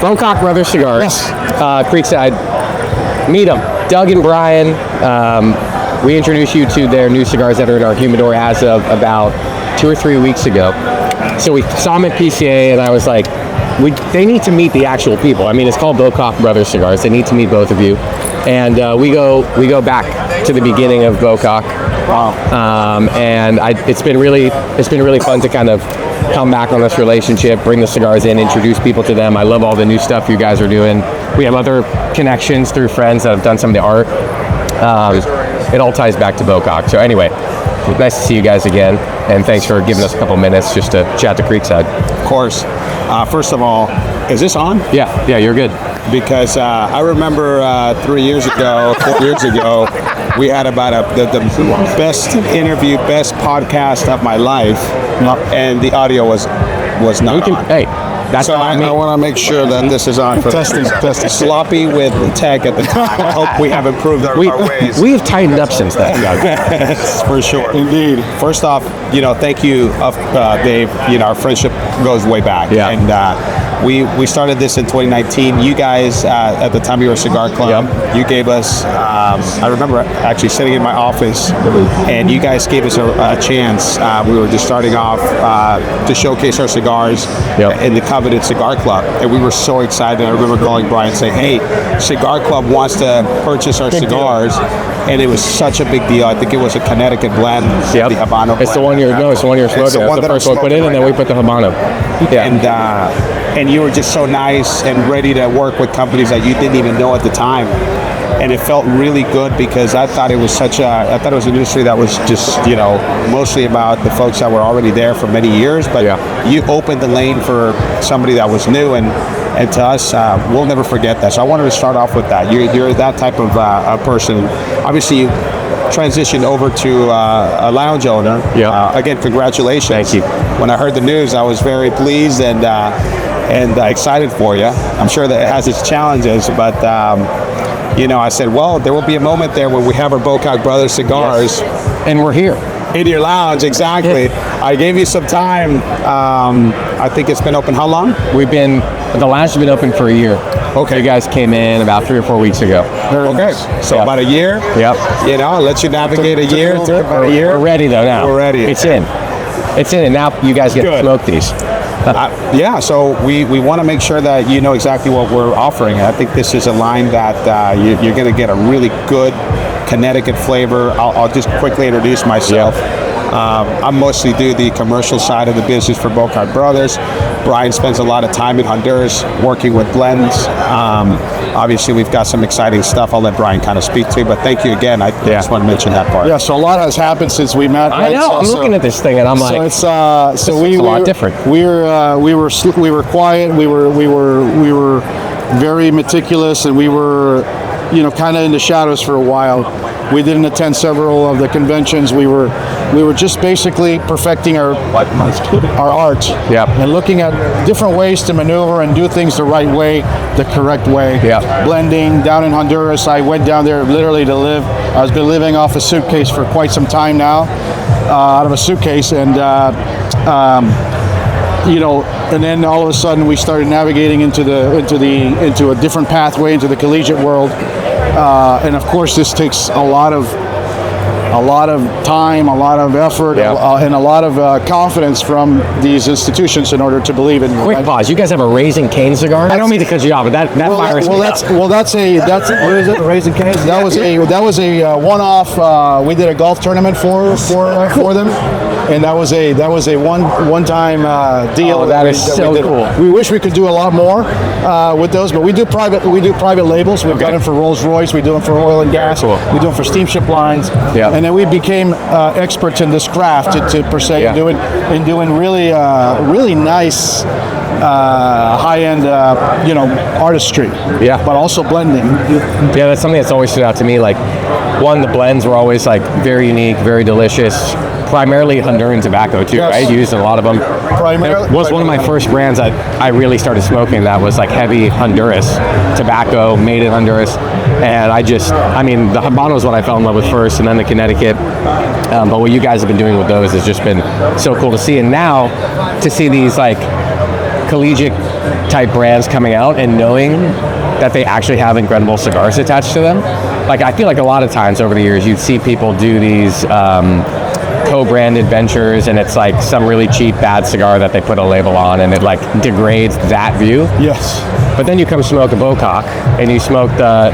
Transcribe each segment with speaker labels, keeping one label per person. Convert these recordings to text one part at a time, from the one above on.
Speaker 1: Bocock Brothers Cigars, Creekside. Meet them, Doug and Brian. We introduced you to their new cigars that are in our humidor as of about 2 or 3 weeks ago. So we saw them at PCA, and I was like, they need to meet the actual people. I mean, it's called Bocock Brothers Cigars. They need to meet both of you, and we go back to the beginning of Bocock. Wow. And it's been really fun to kind of come back on this relationship, bring the cigars in, introduce people to them. I love all the new stuff you guys are doing. We have other connections through friends that have done some of the art. It all ties back to Bocock. So anyway, nice to see you guys again, and thanks for giving us a couple minutes just to chat to Creekside.
Speaker 2: Of course. First of all, is this on?
Speaker 1: Yeah, you're good.
Speaker 2: Because I remember 3 years ago, 4 years ago, we had about the best interview, best podcast of my life, and the audio was not on.
Speaker 1: Hey, that's
Speaker 2: so I want to make sure that this is on. For testing. Sloppy with the tech at the time. I hope we have improved our ways.
Speaker 1: We have tightened up since then.
Speaker 2: For sure. Indeed. First off, thank you, Dave. Our friendship goes way back.
Speaker 1: Yeah.
Speaker 2: And we started this in 2019. You guys, at the time you were a cigar club, you gave us, I remember actually sitting in my office, and you guys gave us a chance. We were just starting off to showcase our cigars in the coveted Cigar Club, and we were so excited. I remember calling Brian saying, "Hey, Cigar Club wants to purchase our cigars," and it was such a big deal. I think it was a Connecticut blend, the Habano.
Speaker 1: It's the one you're smoking. That's the first one put in, and then we put the Habano.
Speaker 2: Yeah. And you were just so nice and ready to work with companies that you didn't even know at the time. And it felt really good because I thought it was an industry that was just, mostly about the folks that were already there for many years. But you opened the lane for somebody that was new, and to us, we'll never forget that. So I wanted to start off with that. You're that type of a person. Obviously, you transitioned over to a lounge owner. Again, congratulations.
Speaker 1: Thank you.
Speaker 2: When I heard the news, I was very pleased and excited for you. I'm sure that it has its challenges, but I said, well, there will be a moment there when we have our Bocock Brothers Cigars.
Speaker 1: And we're here.
Speaker 2: In your lounge, exactly. I gave you some time. I think it's been open how long?
Speaker 1: The lounge has been open for a year.
Speaker 2: Okay.
Speaker 1: You guys came in about 3 or 4 weeks ago.
Speaker 2: Okay. So about a year?
Speaker 1: Yep.
Speaker 2: Let you navigate a year. About a year?
Speaker 1: We're ready though now.
Speaker 2: We're ready.
Speaker 1: It's in, and now you guys get to smoke these.
Speaker 2: So we want to make sure that you know exactly what we're offering. I think this is a line that you're going to get a really good Connecticut flavor. I'll just quickly introduce myself. I mostly do the commercial side of the business for Bocock Brothers. Brian spends a lot of time in Honduras working with blends. Obviously, we've got some exciting stuff. I'll let Brian kind of speak to, but thank you again. I just want to mention that part.
Speaker 3: Yeah, so a lot has happened since we met.
Speaker 1: I know. I'm looking at this thing, and I'm like,
Speaker 3: it's a
Speaker 1: lot different.
Speaker 3: We were quiet. We were very meticulous, and we were, kind of in the shadows for a while. We didn't attend several of the conventions. We were just basically perfecting our art and looking at different ways to maneuver and do things the right way, the correct way. Blending down in Honduras, I went down there literally to live. I've been living off a suitcase for quite some time now, out of a suitcase, and and then all of a sudden we started navigating into a different pathway into the collegiate world. And of course, this takes a lot of time, a lot of effort, and a lot of confidence from these institutions in order to believe in.
Speaker 1: Quick pause. You guys have a Raising Cane cigar? I don't mean to cut you off, but that fires me up.
Speaker 3: That's what is it? Raising Cane? That was a one-off. We did a golf tournament for them, and that was a one-time deal.
Speaker 1: Oh, that is so cool.
Speaker 3: We wish we could do a lot more with those, but we do private labels. We've done it for Rolls-Royce. We do them for oil and gas.
Speaker 1: Cool.
Speaker 3: We do them for steamship lines. And then we became experts in this craft per se, in doing really nice high-end artistry. But also blending.
Speaker 1: That's something that's always stood out to me. Like, one, the blends were always like very unique, very delicious. Primarily Honduran tobacco too, right? Used in a lot of them. It was one of my first brands that I really started smoking that was like heavy Honduras tobacco, made in Honduras. And the Habano is what I fell in love with first, and then the Connecticut. But what you guys have been doing with those has just been so cool to see. And now to see these like collegiate type brands coming out and knowing that they actually have incredible cigars attached to them. Like, I feel like a lot of times over the years you'd see people do these co-branded ventures, and it's like some really cheap bad cigar that they put a label on, and it like degrades that view.
Speaker 3: Yes.
Speaker 1: But then you come smoke a Bocock, and you smoke the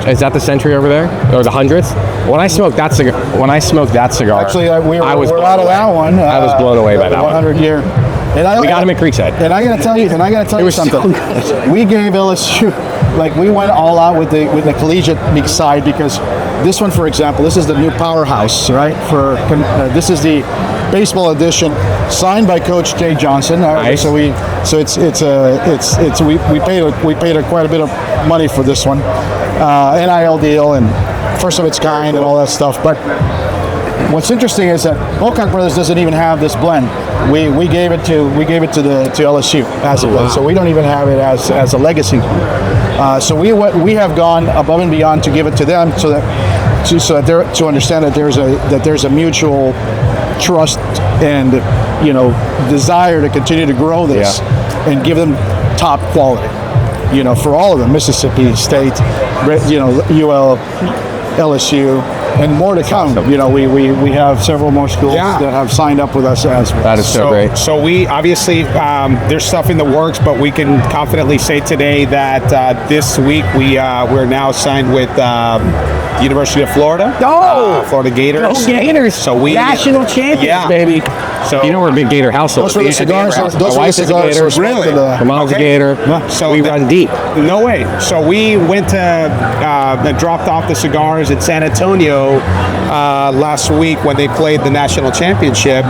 Speaker 1: is that the Century over there, or the 100th? When I smoked that cigar,
Speaker 3: Actually, we're
Speaker 1: I was
Speaker 3: out
Speaker 1: blown
Speaker 3: of that
Speaker 1: away.
Speaker 3: one.
Speaker 1: I was blown away by that one.
Speaker 3: 100 year. And
Speaker 1: We got him at Creekside.
Speaker 3: And I gotta tell you,
Speaker 1: was so
Speaker 3: something. We gave LSU, like, we went all out with the collegiate side, because this one, for example, this is the new powerhouse, right? This is the baseball edition, signed by Coach Jay Johnson.
Speaker 1: Nice.
Speaker 3: So we paid quite a bit of money for this one, NIL deal and first of its kind and all that stuff. But what's interesting is that Bocock Brothers doesn't even have this blend. We gave it to LSU as a blend, so we don't even have it as a legacy. So we have gone above and beyond to give it to them, so that to understand that there's a mutual trust and desire to continue to grow this and give them top quality. For all of them, Mississippi State, UL, LSU, and more to come.
Speaker 1: Awesome.
Speaker 3: We have several more schools that have signed up with us as well.
Speaker 1: That is so great.
Speaker 2: So we obviously there's stuff in the works, but we can confidently say today that this week we're now signed with University of Florida. Florida Gators.
Speaker 1: Go Gators!
Speaker 2: So we
Speaker 1: national champions, baby.
Speaker 2: So
Speaker 1: we're a big Gator household.
Speaker 3: Those were the cigars.
Speaker 1: My wife is a Gator.
Speaker 2: Really?
Speaker 1: My mom's a Gator.
Speaker 2: So
Speaker 1: we run deep.
Speaker 2: No way. So we went to dropped off the cigars in San Antonio last week when they played the national championship.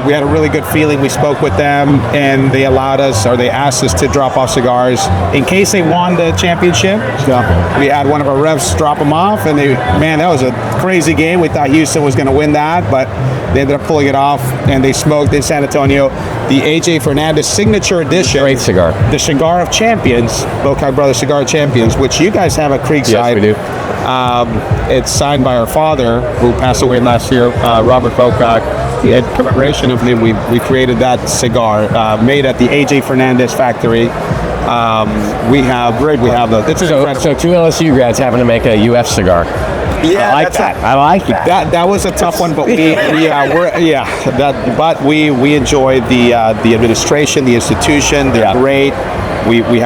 Speaker 2: We had a really good feeling. We spoke with them, and they asked us to drop off cigars in case they won the championship.
Speaker 3: Yeah.
Speaker 2: We had one of our refs drop them off, and that was a crazy game. We thought Houston was going to win that, but they ended up pulling it off, and they smoked in San Antonio the A.J. Fernandez Signature Edition.
Speaker 1: Great cigar.
Speaker 2: The Cigar of Champions, Bocock Brothers Cigar Champions, which you guys have at Creekside.
Speaker 1: Yes, we do.
Speaker 2: It's signed by our father, who passed away last year, Robert Bocock. In commemoration of him, we created that cigar, made at the A.J. Fernandez factory. It's incredible.
Speaker 1: So two LSU grads having to make a UF cigar.
Speaker 2: Yeah,
Speaker 1: I like that. I like it.
Speaker 2: That was a tough one, but we enjoyed the administration, the institution. They're great. We've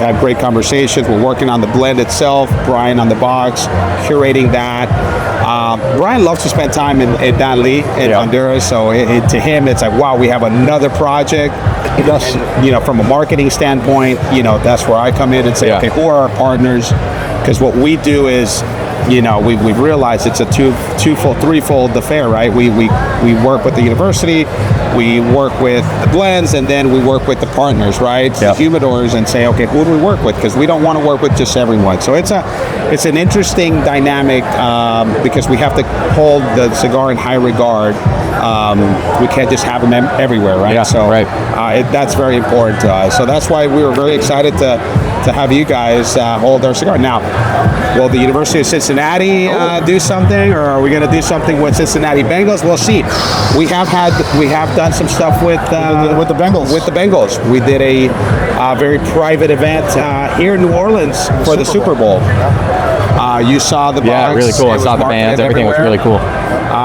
Speaker 2: had great conversations. We're working on the blend itself. Brian on the box, curating that. Brian loves to spend time in Danlí in Honduras, so to him it's like, wow, we have another project. He does, from a marketing standpoint, that's where I come in and say, okay, who are our partners? Because what we do is, we've realized it's a threefold affair, right? We work with the university, we work with the blends, and then we work with the partners, right? The humidors, and say, okay, who do we work with? Because we don't want to work with just everyone. So it's an interesting dynamic because we have to hold the cigar in high regard. We can't just have them everywhere, right?
Speaker 1: Yeah,
Speaker 2: so that's very important to us. So that's why we were very excited to have you guys hold our cigar. Now, will the University of Cincinnati do something, or are we going to do something with Cincinnati Bengals? We'll see. We have done some stuff with the Bengals. With the Bengals, we did a very private event here in New Orleans for the Super Bowl. You saw the box.
Speaker 1: Yeah, really cool. I saw the bands. Everything was really cool.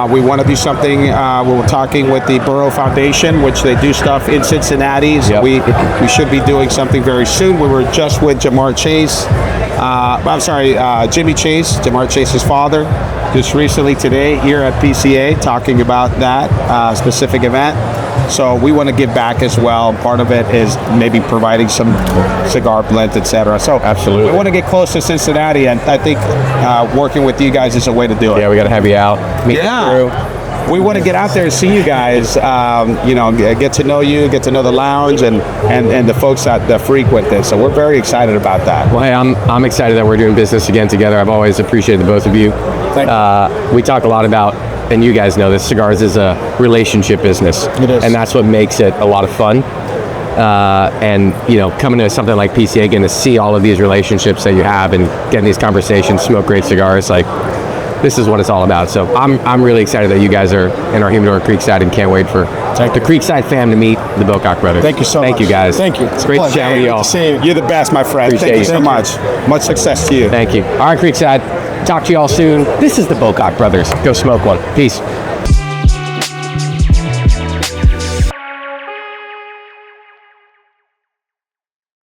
Speaker 2: We want to do something. We were talking with the Burrow Foundation, which they do stuff in Cincinnati. So we should be doing something very soon. We were just with Jimmy Chase, Jamar Chase's father, just recently today here at PCA talking about that specific event. So we want to give back as well. Part of it is maybe providing some cigar blends, etc. So
Speaker 1: absolutely,
Speaker 2: we want to get close to Cincinnati, and I think working with you guys is a way to do it.
Speaker 1: Yeah, we got to have you out. Meet through.
Speaker 2: We want to get out there and see you guys. Get to know you, get to know the lounge, and the folks that frequent this. So we're very excited about that.
Speaker 1: Well, hey, I'm excited that we're doing business again together. I've always appreciated the both of you. We talk a lot about, and you guys know this, cigars is a relationship business.
Speaker 3: It is.
Speaker 1: And that's what makes it a lot of fun. Coming to something like PCA, getting to see all of these relationships that you have and getting these conversations, smoke great cigars, like, this is what it's all about. So I'm really excited that you guys are in our humidor in Creekside, and can't wait for the Creekside fam to meet the Bocock Brothers.
Speaker 2: Thank you so much.
Speaker 1: Thank you, guys.
Speaker 3: Thank you. It's a
Speaker 1: Great to
Speaker 3: pleasure.
Speaker 1: chat with you all.
Speaker 3: See you.
Speaker 2: You're the best, my friend.
Speaker 1: Appreciate
Speaker 2: Thank you
Speaker 1: you.
Speaker 2: so much. Much success to you.
Speaker 1: Thank you. All right, Creekside. Talk to you all soon. This is the Bocock Brothers. Go smoke one. Peace.